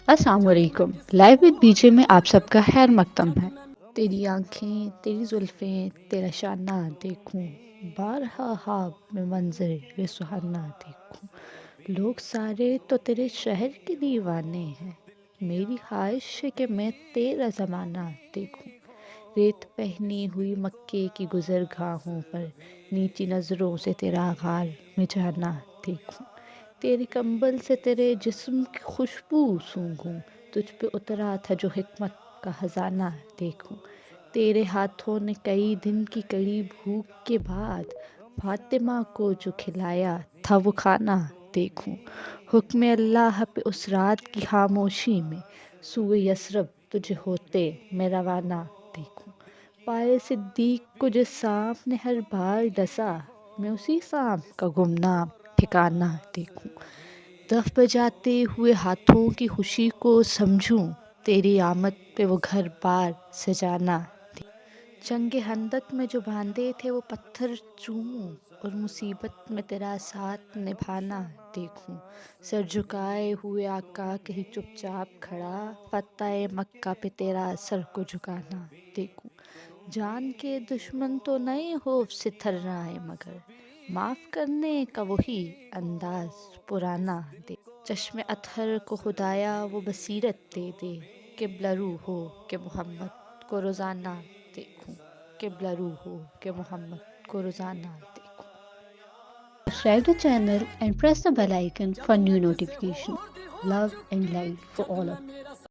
السلام علیکم، live with B J میں آپ سب کا خیر مقدم ہے۔ تیری آنکھیں تیری زلفیں تیرا شانہ دیکھوں، بارہا خواب میں منظر یہ سہانا دیکھوں۔ لوگ سارے تو تیرے شہر کے دیوانے ہیں، میری خواہش ہے کہ میں تیرا زمانہ دیکھوں۔ ریت پہنی ہوئی مکے کی گزرگاہوں پر نیچی نظروں سے تیرا غار میں جانا دیکھوں۔ تیرے کمبل سے تیرے جسم کی خوشبو سونگھوں، تجھ پہ اترا تھا جو حکمت کا خزانہ دیکھوں۔ تیرے ہاتھوں نے کئی دن کی کڑی بھوک کے بعد فاطمہ کو جو کھلایا تھا وہ کھانا دیکھوں۔ حکم اللہ پہ اس رات کی خاموشی میں سوئے یثرب تجھے ہوتے میں روانہ دیکھوں۔ پائے صدیق کو جس سانپ نے ہر بار ڈسا، میں اسی سانپ کا گمنام ٹھکانہ دیکھوں۔ دف بجاتے ہوئے ہاتھوں کی خوشی کو سمجھوں، تیری آمد پہ وہ گھر بار سجانا دیکھوں۔ جنگ خندق میں جو باندھے تھے وہ پتھر چوموں، اور مصیبت میں تیرا ساتھ نبھانا دیکھوں۔ سر جھکائے ہوئے آقا کہیں چپ چاپ کھڑا، فتح مکہ پہ تیرا سر کو جھکانا دیکھوں۔ جان کے دشمن تو نئے خوف سے تھر رہا ہے، مگر معاف کرنے کا وہی انداز پرانا دیکھوں۔ چشم اطہر کو خدایا وہ بصیرت دے دے، قبلہ رو ہو کہ محمد کو روزانہ دیکھوں۔ قبلہ رو ہو کہ محمد کو روزانہ دیکھوں۔ Subscribe the channel and press the bell icon for new notification. Love and light for all of you.